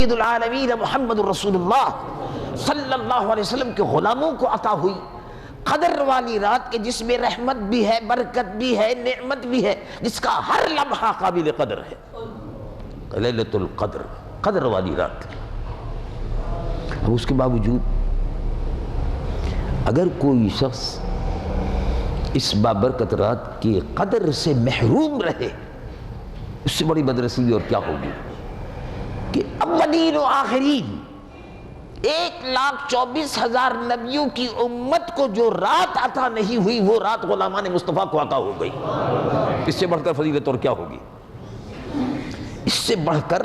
سید العالمین محمد رسول اللہ صلی اللہ علیہ وسلم کے غلاموں کو عطا ہوئی قدر والی رات کے جس میں رحمت بھی ہے، برکت بھی ہے، نعمت بھی ہے، جس کا ہر لمحہ قابل قدر ہے، لیلۃ القدر، قدر والی رات۔ اب اس کے باوجود اگر کوئی شخص اس بابرکت رات کی قدر سے محروم رہے، اس سے بڑی بدنصیبی اور کیا ہوگی کہ اولین و آخرین 1,24,000 نبیوں کی امت کو جو رات عطا نہیں ہوئی وہ رات غلامان مصطفیٰ کو عطا ہو گئی۔ اس سے بڑھ کر فضیلت اور کیا ہوگی؟ اس سے بڑھ کر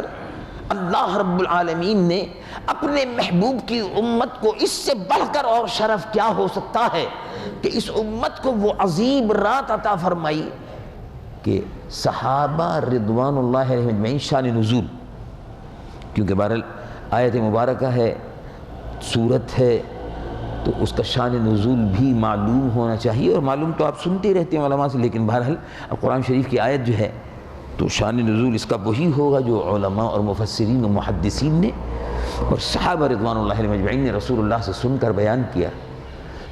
اللہ رب العالمین نے اپنے محبوب کی امت کو اس سے بڑھ کر اور شرف کیا ہو سکتا ہے کہ اس امت کو وہ عظیم رات عطا فرمائی کہ صحابہ رضوان اللہ علیہم اجمعین شان نزول، کیونکہ بہرحال آیت مبارکہ ہے، سورت ہے، تو اس کا شان نزول بھی معلوم ہونا چاہیے، اور معلوم تو آپ سنتے رہتے ہیں علماء سے، لیکن بہرحال قرآن شریف کی آیت جو ہے تو شان نزول اس کا وہی ہوگا جو علماء اور مفسرین و محدثین نے اور صحابہ رضوان اللہ علیہم اجمعین نے رسول اللہ سے سن کر بیان کیا۔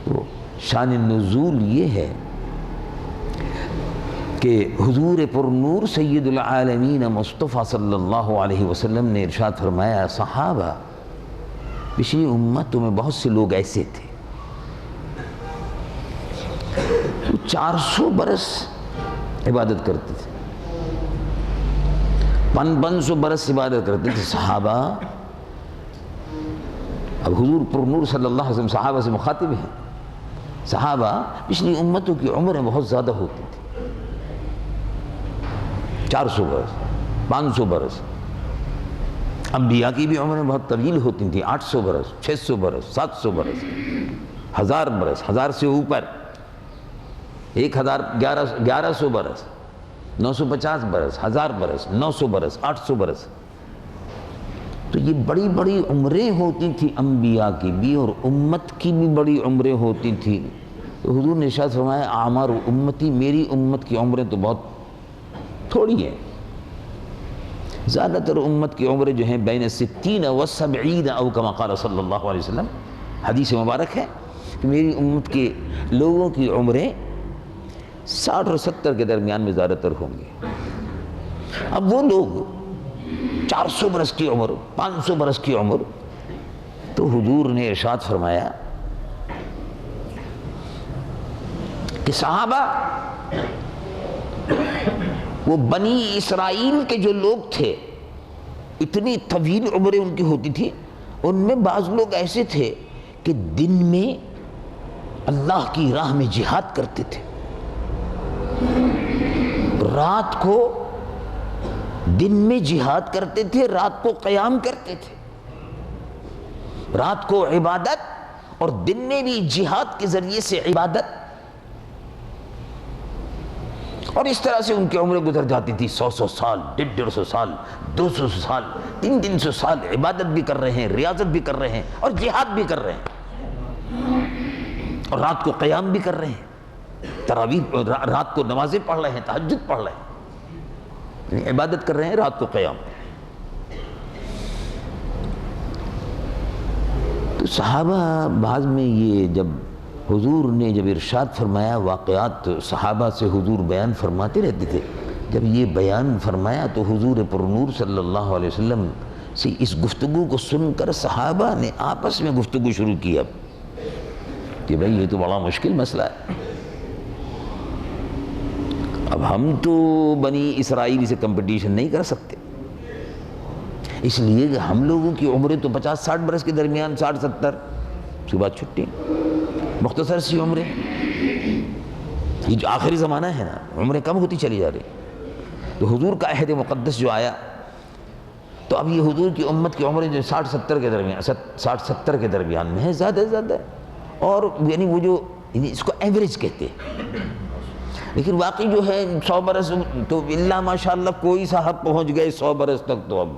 تو شان نزول یہ ہے کہ حضور پر نور سید العالمین مصطفیٰ صلی اللہ علیہ وسلم نے ارشاد فرمایا، صحابہ پچھلی امتوں میں بہت سے لوگ ایسے تھے، 400 برس عبادت کرتے تھے، 500 برس عبادت کرتے تھے صحابہ۔ اب حضور پر نور صلی اللہ علیہ وسلم صحابہ سے مخاطب ہیں، صحابہ پچھلی امتوں کی عمریں بہت زیادہ ہوتی تھی، 400 برس، 500 برس، انبیاء کی بھی عمریں بہت طویل ہوتی تھیں، 800 برس، 600 برس، 700 برس، 1000 برس، 1000 سے اوپر، 1100 برس، 950 برس، 1000 برس، 900 برس، 800 برس۔ تو یہ بڑی بڑی عمریں ہوتی تھیں انبیاء کی بھی اور امت کی بھی بڑی عمریں ہوتی تھیں۔ تو حضور نے ارشاد فرمایا، اعمار امتی، میری امت کی عمریں تو بہت تھوڑی ہیں، زیادہ تر امت کی عمریں جو ہیں بین 60 و 70 او کما قال صلی اللہ علیہ وسلم، حدیث مبارک ہے کہ میری امت کے لوگوں کی عمریں 60 اور 70 کے درمیان میں زیادہ تر ہوں گے۔ اب وہ لوگ 400 برس کی عمر، 500 برس کی عمر، تو حضور نے ارشاد فرمایا کہ صحابہ وہ بنی اسرائیل کے جو لوگ تھے، اتنی طویل عمریں ان کی ہوتی تھی، ان میں بعض لوگ ایسے تھے کہ دن میں اللہ کی راہ میں جہاد کرتے تھے، رات کو دن میں جہاد کرتے تھے، رات کو قیام کرتے تھے، رات کو عبادت اور دن میں بھی جہاد کے ذریعے سے عبادت، اور اس طرح سے ان کی عمریں گزر جاتی تھی، 100 سال، 150 سال، 200 سال، 300 سال عبادت بھی کر رہے ہیں، ریاضت بھی کر رہے ہیں اور جہاد بھی کر رہے ہیں، اور رات کو قیام بھی کر رہے ہیں، تراویح رات کو نمازیں پڑھ رہے ہیں، تہجد پڑھ رہے ہیں، یعنی عبادت کر رہے ہیں، رات کو قیام۔ تو صحابہ بعض میں یہ جب حضور نے جب ارشاد فرمایا، واقعات صحابہ سے حضور بیان فرماتے رہتے تھے، جب یہ بیان فرمایا تو حضور پر نور صلی اللہ علیہ وسلم سے اس گفتگو کو سن کر صحابہ نے آپس میں گفتگو شروع کی اب کہ بھئی یہ تو بڑا مشکل مسئلہ ہے، اب ہم تو بنی اسرائیل سے کمپٹیشن نہیں کر سکتے، اس لیے کہ ہم لوگوں کی عمریں تو 50-60 برس کے درمیان، 60-70، اس کے بعد چھٹی، مختصر سی عمریں، یہ جو آخری زمانہ ہے نا، عمریں کم ہوتی چلی جا رہی۔ تو حضور کا عہد مقدس جو آیا تو اب یہ حضور کی امت کی عمریں جو 60-70 کے درمیان، 60-70 کے درمیان میں ہے، زیادہ سے زیادہ، اور یعنی وہ جو اس کو ایوریج کہتے ہیں، لیکن واقعی جو ہے 100 برس تو اللہ ماشاءاللہ کوئی صاحب پہنچ گئے 100 برس تک، تو اب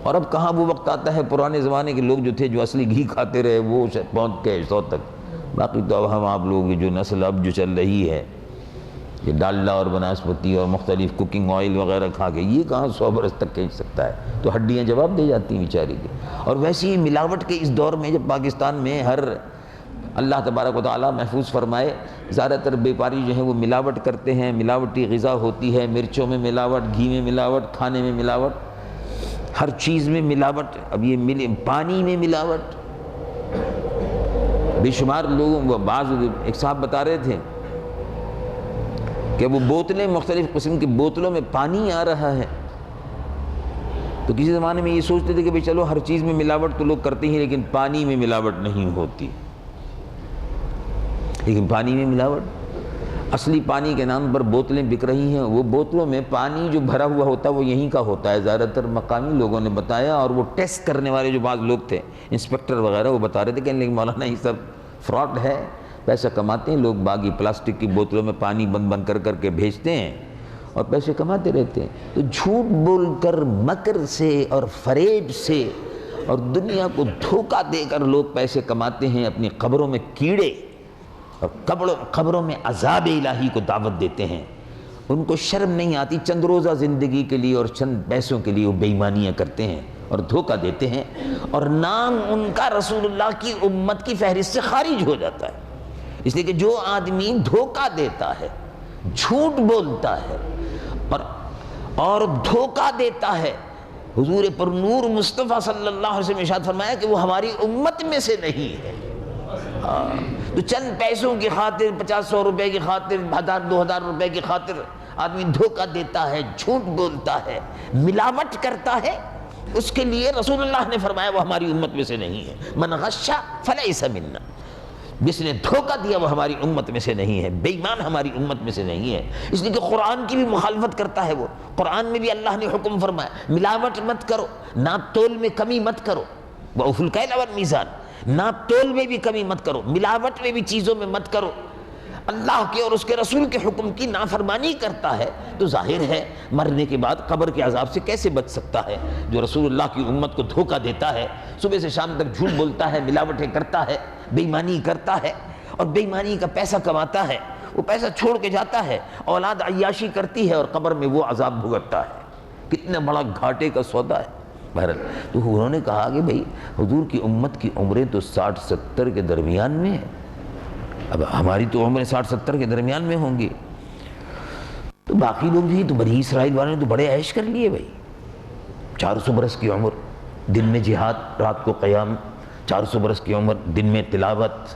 اور اب کہاں وہ وقت آتا ہے، پرانے زمانے کے لوگ جو تھے جو اصلی گھی کھاتے رہے وہ پہنچ گئے 100 تک، باقی تو اب ہم آپ لوگوں کی جو نسل اب جو چل رہی ہے یہ ڈالڈا اور بناسپتی اور مختلف کوکنگ آئل وغیرہ کھا کے یہ کہاں 100 برس تک کھینچ سکتا ہے؟ تو ہڈیاں جواب دے جاتی ہیں بیچاری کی۔ اور ویسے ہی ملاوٹ کے اس دور میں جب پاکستان میں ہر اللہ تبارک و تعالیٰ محفوظ فرمائے زیادہ تر بیپاری جو ہیں وہ ملاوٹ کرتے ہیں، ملاوٹی غذا ہوتی ہے، مرچوں میں ملاوٹ، گھی میں ملاوٹ، کھانے میں ملاوٹ، ہر چیز میں ملاوٹ۔ اب یہ پانی میں ملاوٹ، بے شمار لوگوں، بعض ایک صاحب بتا رہے تھے کہ وہ بوتلیں، مختلف قسم کی بوتلوں میں پانی آ رہا ہے، تو کسی زمانے میں یہ سوچتے تھے کہ بھئی چلو ہر چیز میں ملاوٹ تو لوگ کرتے ہیں لیکن پانی میں ملاوٹ نہیں ہوتی، لیکن پانی میں ملاوٹ، اصلی پانی کے نام پر بوتلیں بک رہی ہیں، وہ بوتلوں میں پانی جو بھرا ہوا ہوتا ہے وہ یہیں کا ہوتا ہے، زیادہ تر مقامی لوگوں نے بتایا، اور وہ ٹیسٹ کرنے والے جو بعض لوگ تھے انسپیکٹر وغیرہ وہ بتا رہے تھے کہ لیکن مولانا یہ سب فراڈ ہے، پیسہ کماتے ہیں لوگ، باغی پلاسٹک کی بوتلوں میں پانی بند بند کر کے بھیجتے ہیں اور پیسے کماتے رہتے ہیں۔ تو جھوٹ بول کر، مکر سے اور فریب سے اور دنیا کو دھوکہ دے کر لوگ پیسے کماتے ہیں، اپنی قبروں میں کیڑے اور قبروں میں عذاب الہی کو دعوت دیتے ہیں۔ ان کو شرم نہیں آتی، چند روزہ زندگی کے لیے اور چند پیسوں کے لیے وہ بے ایمانیاں کرتے ہیں اور دھوکہ دیتے ہیں، اور نام ان کا رسول اللہ کی امت کی فہرست سے خارج ہو جاتا ہے۔ اس لیے کہ جو آدمی دھوکہ دیتا ہے، جھوٹ بولتا ہے اور دھوکہ دیتا ہے، حضور پر نور مصطفیٰ صلی اللہ علیہ وسلم نے ارشاد فرمایا کہ وہ ہماری امت میں سے نہیں ہے۔ تو چند پیسوں کی خاطر، 50-100 روپے کی خاطر، 1000-2000 روپے کی خاطر آدمی دھوکہ دیتا ہے، جھوٹ بولتا ہے، ملاوٹ کرتا ہے، اس کے لیے رسول اللہ نے فرمایا وہ ہماری امت میں سے نہیں ہے۔ من غش فلیس منا، جس نے دھوکہ دیا وہ ہماری امت میں سے نہیں ہے، بے ایمان ہماری امت میں سے نہیں ہے۔ اس لیے کہ قرآن کی بھی مخالفت کرتا ہے وہ، قرآن میں بھی اللہ نے حکم فرمایا ملاوٹ مت کرو، ناپ تول میں کمی مت کرو، وَأَوْفُوا الْكَيْلَ وَالْمِيزَانَ، ناپ تول میں بھی کمی مت کرو، ملاوٹ میں بھی چیزوں میں مت کرو۔ اللہ کے اور اس کے رسول کے حکم کی نافرمانی کرتا ہے تو ظاہر ہے مرنے کے بعد قبر کے عذاب سے کیسے بچ سکتا ہے؟ جو رسول اللہ کی امت کو دھوکہ دیتا ہے، صبح سے شام تک جھوٹ بولتا ہے، ملاوٹیں کرتا ہے، بے ایمانی کرتا ہے اور بے ایمانی کا پیسہ کماتا ہے، وہ پیسہ چھوڑ کے جاتا ہے، اولاد عیاشی کرتی ہے اور قبر میں وہ عذاب بھگتتا ہے، کتنا بڑا گھاٹے کا سودا ہے۔ بہرحال تو انہوں نے کہا کہ بھئی حضور کی امت کی عمریں تو 60-70 کے درمیان میں ہیں، اب ہماری تو عمریں 60-70 کے درمیان میں ہوں گی، تو باقی لوگ بھی تو بنی اسرائیل والوں نے تو بڑے عیش کر لیے بھئی، 400 برس کی عمر، دن میں جہاد، رات کو قیام، 400 برس کی عمر، دن میں تلاوت،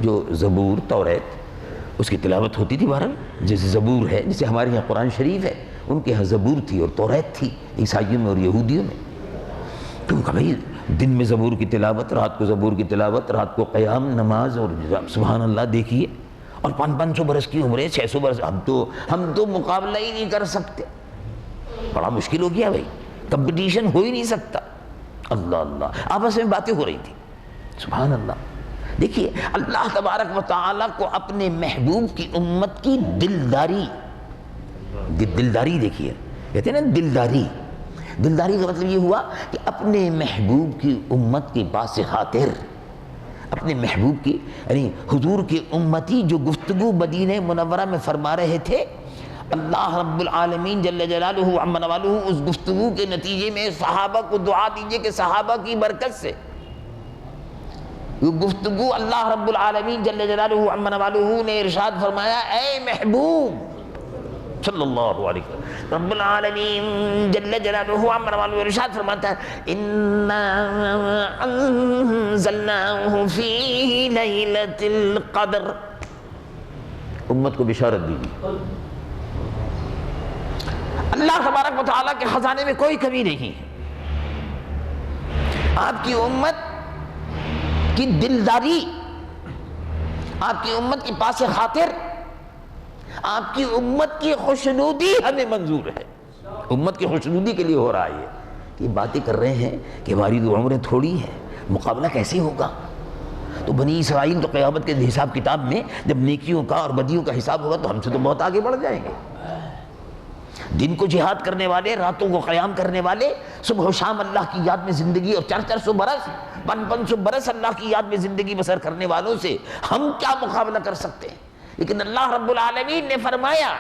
جو زبور توریت اس کی تلاوت ہوتی تھی۔ بہرحال جیسے زبور ہے، جیسے ہمارے یہاں قرآن شریف ہے، ان کے یہاں زبور تھی اور توریت تھی عیسائیوں میں اور یہودیوں میں۔ تو کہا بھئی دن میں زبور کی تلاوت، رات کو زبور کی تلاوت، رات کو قیام، نماز، اور سبحان اللہ دیکھیے، اور 500 برس کی عمریں، 600 برس، ہم تو مقابلہ ہی نہیں کر سکتے، بڑا مشکل ہو گیا بھئی، کمپٹیشن ہو ہی نہیں سکتا۔ اللہ اللہ، آپس میں باتیں ہو رہی تھی، سبحان اللہ۔ دیکھیے اللہ تبارک و تعالیٰ کو اپنے محبوب کی امت کی دلداری دیکھیے، کہتے ہیں نا دلداری کا مطلب یہ ہوا کہ اپنے محبوب کی امت کے پاس خاطر، اپنے محبوب کی یعنی حضور کے امتی جو گفتگو مدینہ منورہ میں فرما رہے تھے، اللہ رب العالمین جل جلالہ عم نوالہ اس گفتگو کے نتیجے میں صحابہ کو دعا دیجئے کہ صحابہ کی برکت سے یہ گفتگو اللہ رب العالمین جل جلالہ عم نوالہ نے ارشاد فرمایا، اے محبوب صلی اللہ علیہ وسلم، رب العالمین جل جلالہ عم نوالہ ارشاد فرماتا ہے، اِنَّا أَنزَلْنَاهُ فِي لَيْلَةِ الْقَدْرِ، امت کو بشارت دیجیے اللہ تبارک و تعالیٰ کے خزانے میں کوئی کمی نہیں ہے۔ آپ کی امت کی دلداری، آپ کی امت کی پاس خاطر، آپ کی امت کی خوشنودی ہمیں منظور ہے۔ امت کی خوشنودی کے لیے ہو رہا ہے یہ باتیں کر رہے ہیں کہ ہماری تو عمریں تھوڑی ہیں، مقابلہ کیسے ہوگا؟ تو بنی اسرائیل تو قیامت کے حساب کتاب میں جب نیکیوں کا اور بدیوں کا حساب ہوگا تو ہم سے تو بہت آگے بڑھ جائیں گے۔ دن کو جہاد کرنے والے، راتوں کو قیام کرنے والے، صبح و شام اللہ کی یاد میں زندگی، اور 400 برس 500 برس اللہ کی یاد میں زندگی بسر کرنے والوں سے ہم کیا مقابلہ کر سکتے ہیں؟ لیکن اللہ رب العالمین نے فرمایا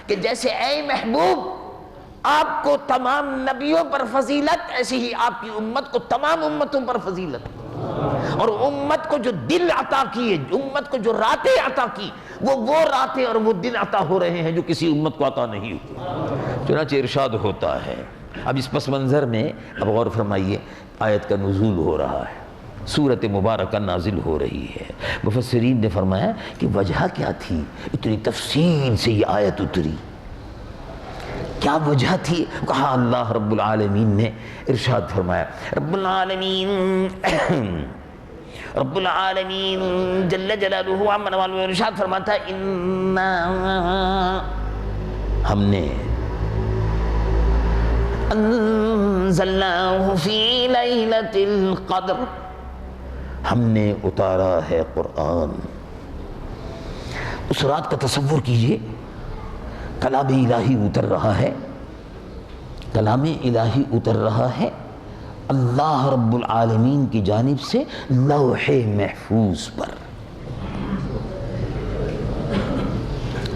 کہ جیسے اے محبوب آپ کو تمام نبیوں پر فضیلت، ایسے ہی آپ کی امت کو تمام امتوں پر فضیلت، اور امت کو جو دل عطا کیے، امت کو جو راتیں عطا کی، وہ راتیں اور وہ دن عطا ہو رہے ہیں جو کسی امت کو عطا نہیں ہوئی۔ چنانچہ ارشاد ہوتا ہے، اب اس پس منظر میں اب غور فرمائیے، آیت کا نزول ہو رہا ہے، سورت مبارکہ نازل ہو رہی ہے۔ مفسرین نے فرمایا کہ وجہ کیا تھی، اتنی تفصیل سے یہ آیت اتری، کیا وجہ تھی؟ کہا اللہ رب العالمین نے ارشاد فرمایا، رب العالمین جل جلالہ عما نوالہ ارشاد فرماتا ہے، ہم نے انزلناہ فی لیلۃ القدر، ہم نے اتارا ہے قرآن۔ اس رات کا تصور کیجئے، کلام الہی اتر رہا ہے، کلام الہی اتر رہا ہے اللہ رب العالمین کی جانب سے لوح محفوظ پر۔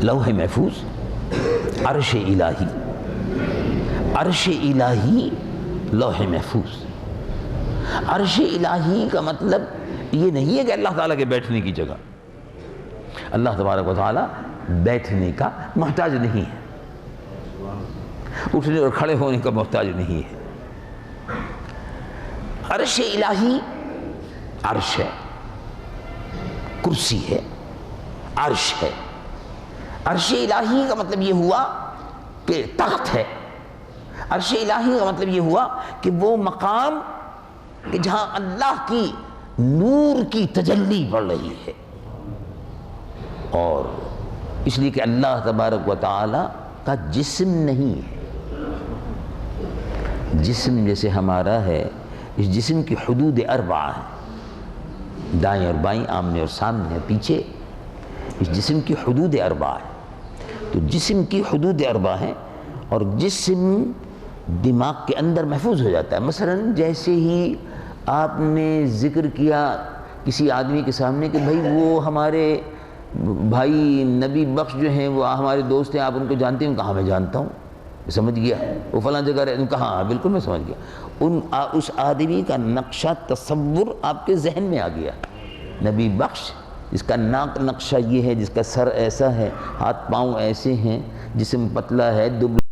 لوح محفوظ، عرش الہی، عرش الہی لوح محفوظ۔ عرش الہی کا مطلب یہ نہیں ہے کہ اللہ تعالیٰ کے بیٹھنے کی جگہ، اللہ تبارک و تعالیٰ بیٹھنے کا محتاج نہیں ہے، اٹھنے اور کھڑے ہونے کا محتاج نہیں ہے۔ عرش الہی عرش ہے، کرسی ہے، عرش ہے۔ عرش الہی کا مطلب یہ ہوا کہ تخت ہے، عرش الہی کا مطلب یہ ہوا کہ وہ مقام کہ جہاں اللہ کی نور کی تجلی بڑھ رہی ہے، اور اس لیے کہ اللہ تبارک و تعالی کا جسم نہیں ہے۔ جسم جیسے ہمارا ہے، اس جسم کی حدود اربعہ ہیں، دائیں اور بائیں، آمنے اور سامنے، پیچھے، اس جسم کی حدود اربعہ ہیں۔ تو جسم کی حدود اربعہ ہیں، اور جسم دماغ کے اندر محفوظ ہو جاتا ہے۔ مثلا جیسے ہی آپ نے ذکر کیا کسی آدمی کے سامنے کہ بھائی وہ ہمارے بھائی نبی بخش جو ہیں وہ ہمارے دوست ہیں، آپ ان کو جانتے ہیں؟ کہاں میں جانتا ہوں، سمجھ گیا، وہ فلاں جگہ رہے، کہاں؟ بالکل میں سمجھ گیا۔ اس آدمی کا نقشہ تصور آپ کے ذہن میں آ گیا۔ نبی بخش جس کا ناک نقشہ یہ ہے، جس کا سر ایسا ہے، ہاتھ پاؤں ایسے ہیں، جسم پتلا ہے، دبلا